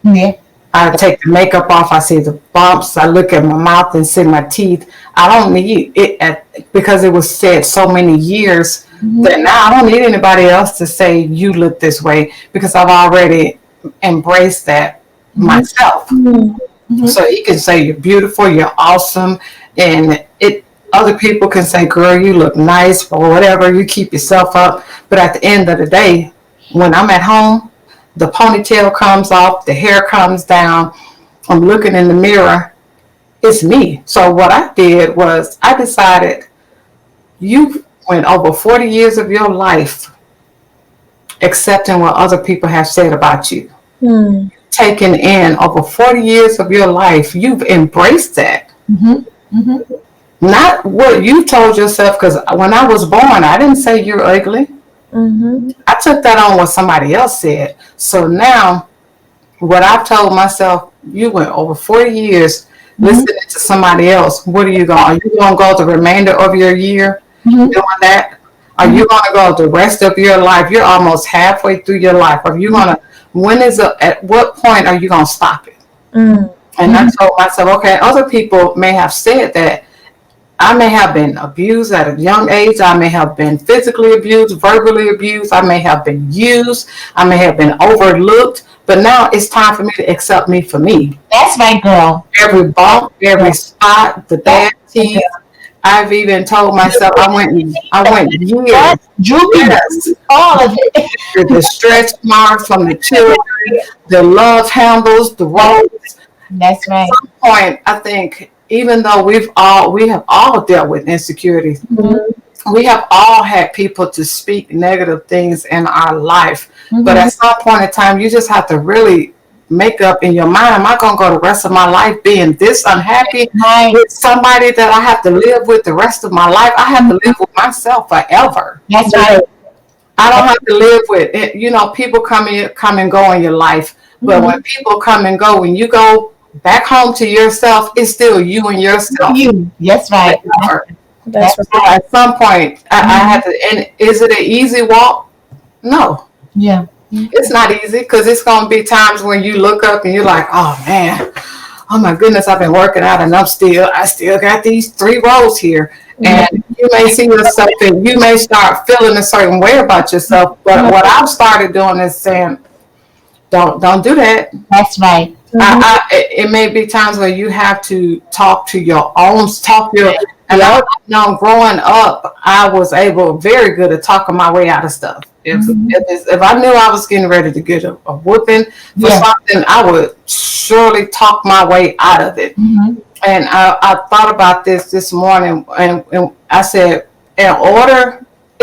Yeah. I take the makeup off, I see the bumps, I look at my mouth and see my teeth. I don't need it because it was said so many years that now I don't need anybody else to say you look this way, because I've already embraced that myself. So he can say you're beautiful, you're awesome, and other people can say, girl, you look nice, or whatever, you keep yourself up. But at the end of the day, when I'm at home, the ponytail comes off, the hair comes down, I'm looking in the mirror, it's me. So what I did was I decided, you went over 40 years of your life accepting what other people have said about you. Taking in over 40 years of your life, you've embraced that. Not what you told yourself, because when I was born, I didn't say you're ugly. I took that on what somebody else said. So now, what I've told myself, you went over 40 years listening to somebody else, what are you going? Are you going to go the remainder of your year doing that? Are you going to go the rest of your life? You're almost halfway through your life. Are you going to? At what point are you going to stop it? And I told myself, okay, other people may have said that. I may have been abused at a young age. I may have been physically abused, verbally abused. I may have been used. I may have been overlooked. But now it's time for me to accept me for me. That's right, girl. Every bump, every spot, the bad teeth. I've even told myself I went years. Droopy, Yes. all of it. The stretch marks from the children, the love handles, the roads. That's right. At some point, I think, even though we have all dealt with insecurities, we have all had people to speak negative things in our life. But at some point in time, you just have to really make up in your mind, am I going to go the rest of my life being this unhappy with somebody that I have to live with the rest of my life? I have to live with myself forever. That's right. I don't have to live with it. You know, people come and go in your life. But when people come and go, when you go back home to yourself, it's still you and yourself. You. That's right. That's So at some point, I had to, and is it an easy walk? No. Yeah. It's not easy, because it's going to be times when you look up and you're like, oh man, oh my goodness, I've been working out and I still got these 3 rows here. And you may see yourself and you may start feeling a certain way about yourself. But what I've started doing is saying, don't do that. That's right. It may be times where you have to talk your and I know growing up, I was very good at talking my way out of stuff. If I knew I was getting ready to get a whooping for something, I would surely talk my way out of it. And I thought about this morning, and I said, I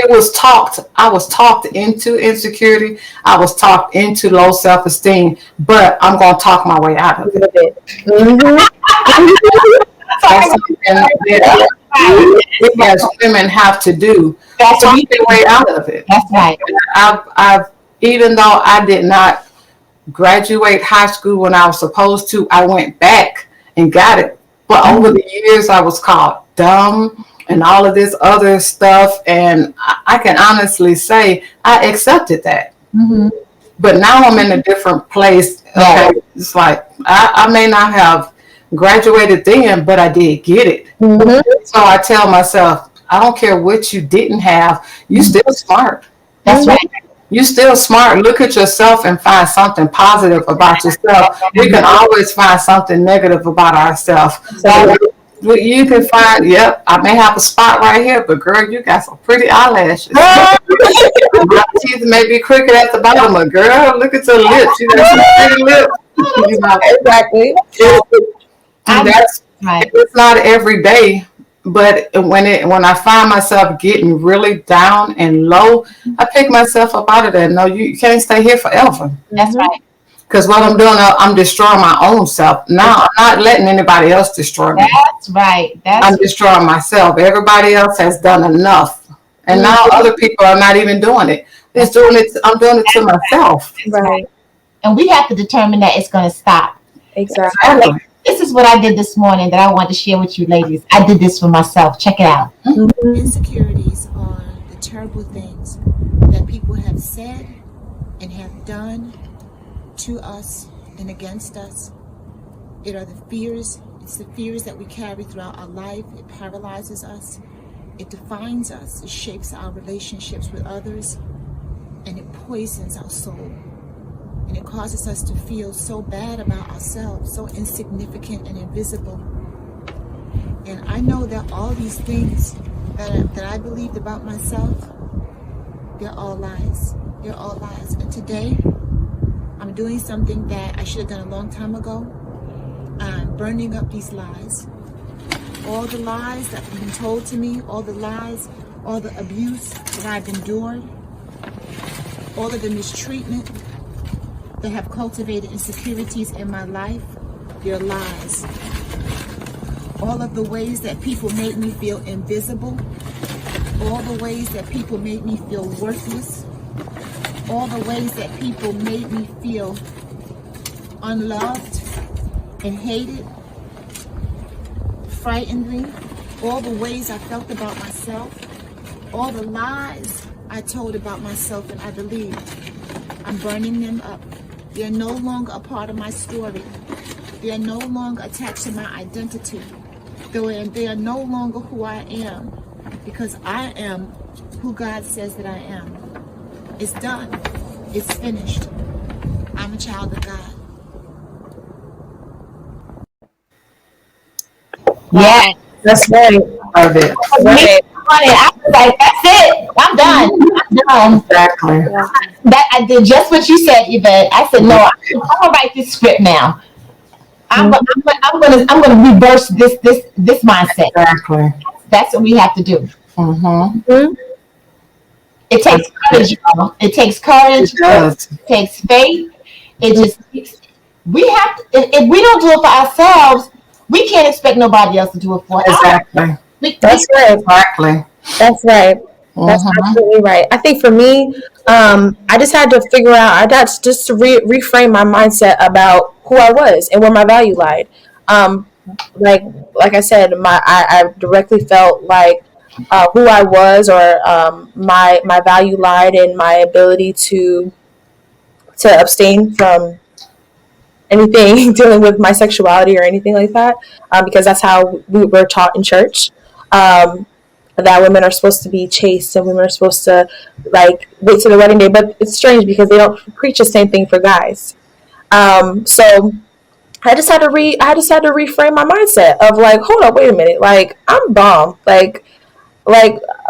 was talked into insecurity. I was talked into low self-esteem, but I'm going to talk my way out of it. That's something that we as women have to do. That's Talk your way out of it. That's right. I've even though I did not graduate high school when I was supposed to, I went back and got it. But over the years, I was called dumb and all of this other stuff. And I can honestly say I accepted that. But now I'm in a different place. Okay, it's like I may not have graduated then, but I did get it. So I tell myself, I don't care what you didn't have, you still smart. That's right. You still smart. Look at yourself and find something positive about yourself. We can always find something negative about ourselves. So you can find, I may have a spot right here, but girl, you got some pretty eyelashes. My teeth may be crooked at the bottom, but girl, look at your lips. You got some pretty lips. You know, exactly. And that's right. It's not every day, but when I find myself getting really down and low, I pick myself up out of there. No, you can't stay here forever. That's right. Because what I'm doing, I'm destroying my own self. Now I'm not letting anybody else destroy me. That's right. I'm destroying myself. Everybody else has done enough, and now other people are not even doing it. I'm doing it to myself. Right. And we have to determine that it's going to stop. Exactly. This is what I did this morning that I want to share with you ladies. I did this for myself. Check it out. Insecurities are the terrible things that people have said and have done to us and against us. It are the fears. It's the fears that we carry throughout our life. It paralyzes us. It defines us. It shapes our relationships with others. And it poisons our soul. And it causes us to feel so bad about ourselves, so insignificant and invisible. And I know that all these things that I believed about myself, they're all lies. They're all lies. And today, I'm doing something that I should have done a long time ago. I'm burning up these lies. All the lies that have been told to me, all the lies, all the abuse that I've endured, all of the mistreatment that have cultivated insecurities in my life, they're lies. All of the ways that people made me feel invisible, all the ways that people made me feel worthless, all the ways that people made me feel unloved and hated, frightened me, all the ways I felt about myself, all the lies I told about myself and I believed, I'm burning them up. They're no longer a part of my story. They are no longer attached to my identity. They are no longer who I am, because I am who God says that I am. It's done. It's finished. I'm a child of God. Yeah. That's right. Love it. Right. I was like, that's it. I'm done. I'm done. Exactly. That I did just what you said, Yvette. I said, no, I'm gonna write this script now. I'm gonna reverse this mindset. Exactly. That's what we have to do. Mm-hmm. It takes courage, y'all. It takes courage. It does. It takes faith. It just we have to, if we don't do it for ourselves, we can't expect nobody else to do it for us. Exactly. That's right. Exactly. That's right. That's absolutely right. I think for me, I just had to figure out, I got just to reframe my mindset about who I was and where my value lied. Like I said, I directly felt like who I was, or my value lied in my ability to abstain from anything dealing with my sexuality or anything like that, because that's how we were taught in church. That women are supposed to be chaste and women are supposed to like wait till the wedding day, but it's strange because they don't preach the same thing for guys. So I just had to reframe my mindset of like, hold up, wait a minute, like I'm bomb, I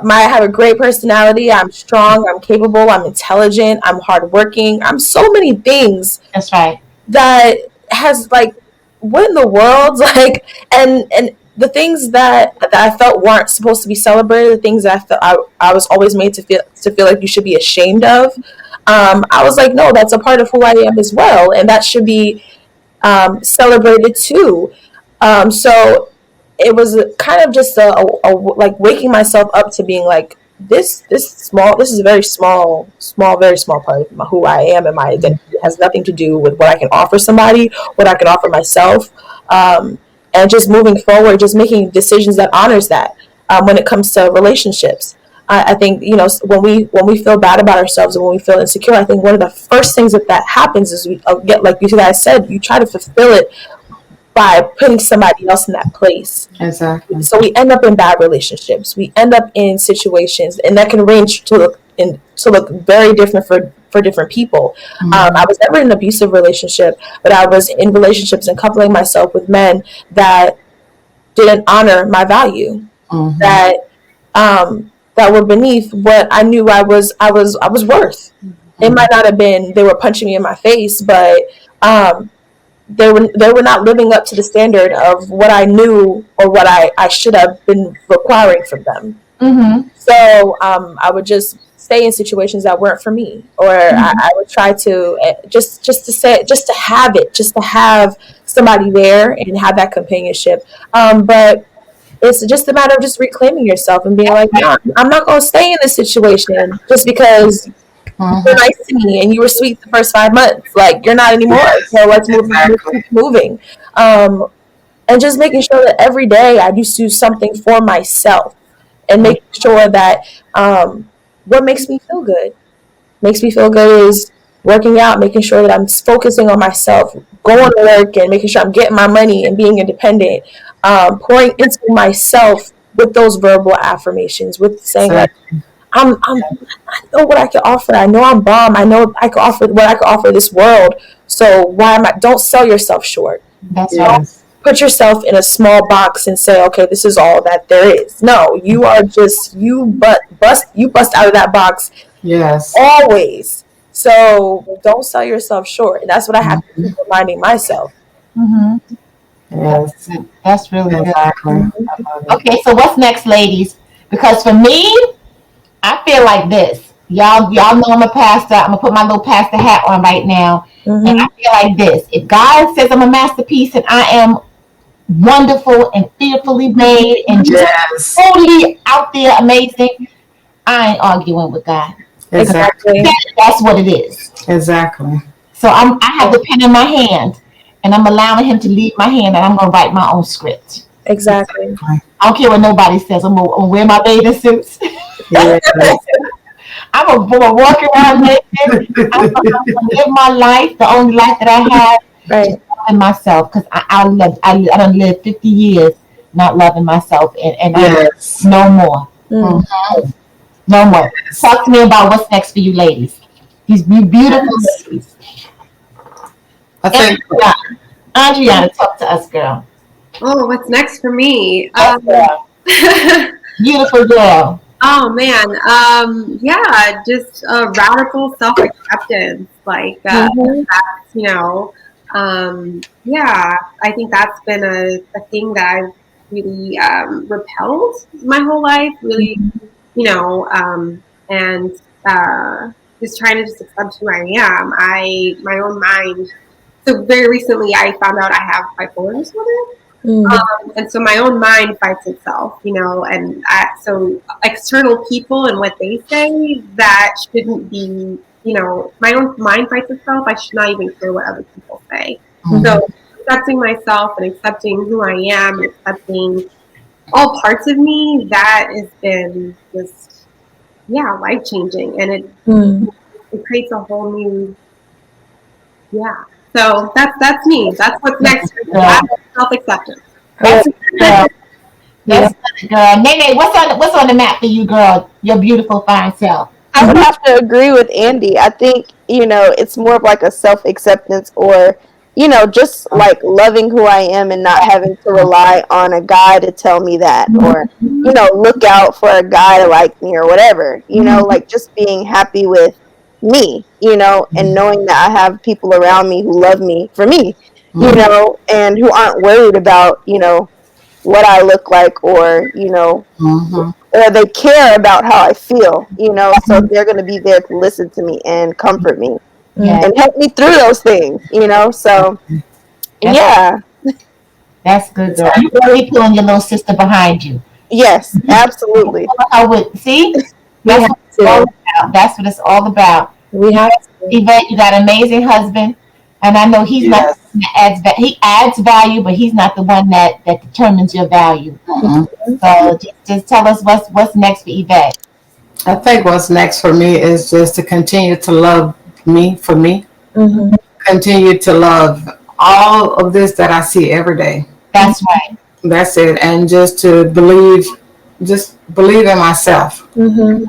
have a great personality, I'm strong, I'm capable, I'm intelligent, I'm hardworking, I'm so many things. That's right. That has like, what in the world, like, and the things that I felt weren't supposed to be celebrated, the things that I felt I was always made to feel like you should be ashamed of. I was like, no, that's a part of who I am as well, and that should be celebrated too. So it was kind of just a like waking myself up to being like, this is a very small part of who I am, and my identity. It has nothing to do with what I can offer somebody, what I can offer myself, and just moving forward, just making decisions that honors that. When it comes to relationships, I think, when we feel bad about ourselves and when we feel insecure, I think one of the first things that happens is we get, like you guys said, you try to fulfill it by putting somebody else in that place. Exactly. So we end up in bad relationships. We end up in situations, and that can range to look very different for different people. I was never in an abusive relationship, but I was in relationships and coupling myself with men that didn't honor my value, that were beneath what I knew I was worth. It might not have been they were punching me in my face, but they were not living up to the standard of what I knew or what I should have been requiring from them. So I would just stay in situations that weren't for me, or I would try to just to have somebody there and have that companionship. But it's just a matter of just reclaiming yourself and being like, no, I'm not going to stay in this situation just because you're nice to me and you were sweet the first 5 months. Like, you're not anymore. So let's keep moving. And just making sure that every day I do something for myself, and making sure that what makes me feel good. Makes me feel good is working out, making sure that I'm focusing on myself, going to work and making sure I'm getting my money and being independent, pouring into myself with those verbal affirmations, with saying like, I know what I can offer. I know I'm bomb. I know I can offer what I can offer this world. So why am I? Don't sell yourself short. That's right. Put yourself in a small box and say, okay, this is all that there is. No, you are just bust out of that box. Yes. Always. So don't sell yourself short. And that's what I have to keep reminding myself. Yes. That's really Exactly. good. Okay, so what's next, ladies? Because for me, I feel like this. Y'all know I'm a pastor. I'm gonna put my little pastor hat on right now, and I feel like this. If God says I'm a masterpiece and I am wonderful and fearfully made and just totally out there amazing, I ain't arguing with God. Exactly. That's what it is. Exactly. So I have the pen in my hand, and I'm allowing Him to lead my hand, and I'm gonna write my own script. Exactly. I don't care what nobody says. I'm gonna wear my bathing suits. Yes. I'm gonna walk around naked. I'm gonna live my life, the only life that I have, Right. just loving myself. Because I done lived 50 years not loving myself, and Yes. no more, Mm. no more. Talk to me about what's next for you, ladies. These beautiful ladies. I think Andriana, talk to us, girl. Oh, what's next for me? Yes, girl. Beautiful girl. Oh man, yeah, just radical self-acceptance. Like Mhm. that's, yeah, I think that's been a thing that I've really repelled my whole life. Really, and just trying to just accept who I am. My own mind. So very recently, I found out I have bipolar disorder. Mm. And so my own mind fights itself, and so external people and what they say that shouldn't be, my own mind fights itself. I should not even care what other people say. Mhm. So accepting myself and accepting who I am and accepting all parts of me, that has been just, yeah, life changing. And Mm. it creates a whole new, yeah. So that's me. That's what's next for me. Self acceptance. That's a good girl. Yeah. That's a good girl. Nene, what's on the map for you, girl? Your beautiful fine self. I would have to agree with Andy. I think, it's more of like a self acceptance, or, just like loving who I am and not having to rely on a guy to tell me that, or, look out for a guy to like me or whatever, like just being happy with me, and knowing that I have people around me who love me for me, and who aren't worried about, what I look like, or, Mm-hmm. or they care about how I feel, so they're going to be there to listen to me and comfort me Yeah, and help me through those things, so that's yeah, that's good, girl. You really pulling your little sister behind you. yes, absolutely. I would see. We That's have what it's all to. about. That's what it's all about. We have to. Yvette, you got an amazing husband, and I know he's not Yes. the one that he adds value, but he's not the one that determines your value. Mm-mm. So just tell us what's next for Yvette. I think what's next for me is just to continue to love me for me, Mm-hmm. continue to love all of this that I see every day. That's right. That's it. And just believe in myself. Mm-hmm.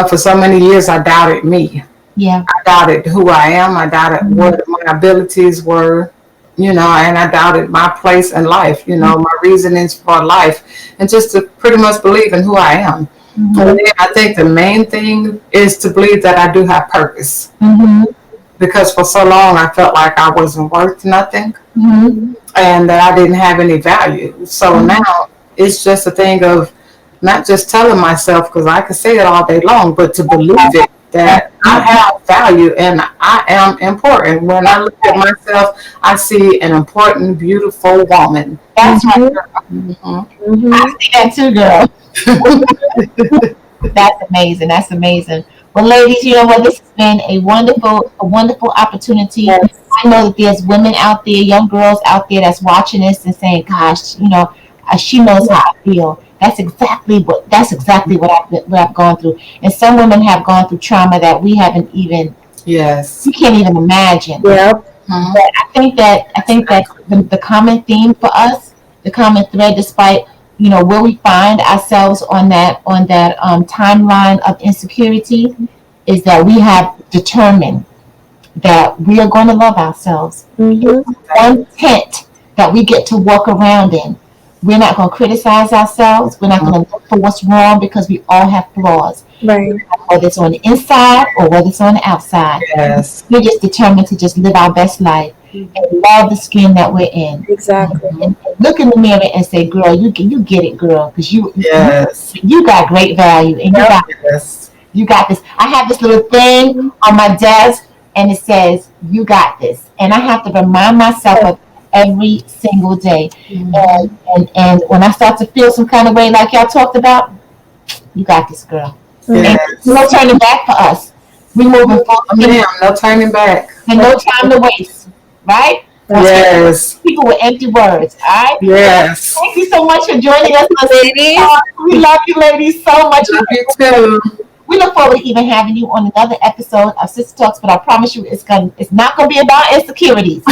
For so many years I doubted me. Yeah. I doubted who I am. I doubted what my abilities were, and I doubted my place in life, my reasonings for life, and just to pretty much believe in who I am. Mm-hmm. And then I think the main thing is to believe that I do have purpose. Mm-hmm. Because for so long I felt like I wasn't worth nothing Mm-hmm. and that I didn't have any value. So now it's just a thing of not just telling myself, because I could say it all day long, but to believe it that I have value and I am important. When I look at myself, I see an important, beautiful woman. That's right. Mm-hmm. Mm-hmm. I see that too, girl. That's amazing. That's amazing. Well, ladies, you know what? This has been a wonderful opportunity. Yes. I know that there's women out there, young girls out there that's watching this and saying, "Gosh, she knows how I feel." That's exactly what I've gone through. And some women have gone through trauma that we Yes. can't even imagine. Yep. Mm-hmm. But I think that the common theme for us, the common thread, despite where we find ourselves on that timeline of insecurity, is that we have determined that we are going to love ourselves. Mm-hmm. One tent that we get to walk around in. We're not going to criticize ourselves. We're not going to look for what's wrong, because we all have flaws, Right. whether it's on the inside or whether it's on the outside. Yes. We're just determined to just live our best life and love the skin that we're in. Exactly. And look in the mirror and say, "Girl, you get it, girl, because Yes. you got great value, and Yes. you got this." I have this little thing on my desk, and it says, "You got this," and I have to remind myself of every single day. And when I start to feel some kind of way, like y'all talked about, you got this, girl. Yes. And no turning back for us. We moving forward, Ma'am, no turning back. and no time to waste, right? Yes. People with empty words. All right. Yes. Thank you so much for joining us, ladies. We love you, ladies, so much. Love you too. We look forward to even having you on another episode of Sister Talks, but I promise you it's not gonna be about insecurities.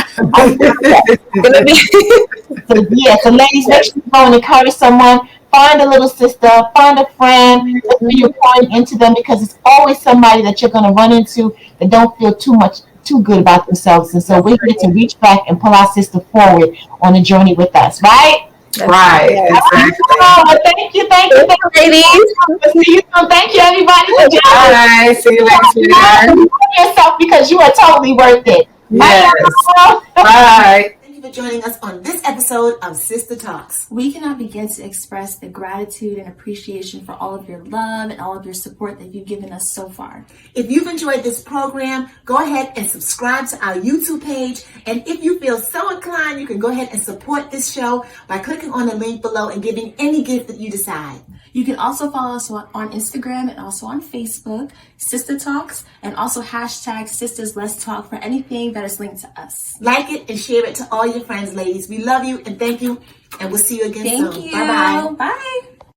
So ladies, make sure you go and encourage someone. Find a little sister, find a friend, make sure you're pouring into them, because it's always somebody that you're gonna run into that don't feel too good about themselves. And so we're here to reach back and pull our sister forward on the journey with us, right? Right. Exactly. Oh, thank you, ladies. See you soon. Thank you, everybody, for joining us. Bye. See you later. Love yourself, because you are totally worth it. Yes. Bye. Thank you for joining us on this episode of Sister Talks. We cannot begin to express the gratitude and appreciation for all of your love and all of your support that you've given us so far. If you've enjoyed this program, go ahead and subscribe to our YouTube page. And if you feel so inclined, you can go ahead and support this show by clicking on the link below and giving any gift that you decide. You can also follow us on Instagram and also on Facebook, Sister Talks, and also hashtag Sisters Let's Talk for anything that is linked to us. Like it and share it to all your friends, ladies. We love you and thank you, and we'll see you again soon. Thank you. Bye-bye. Bye.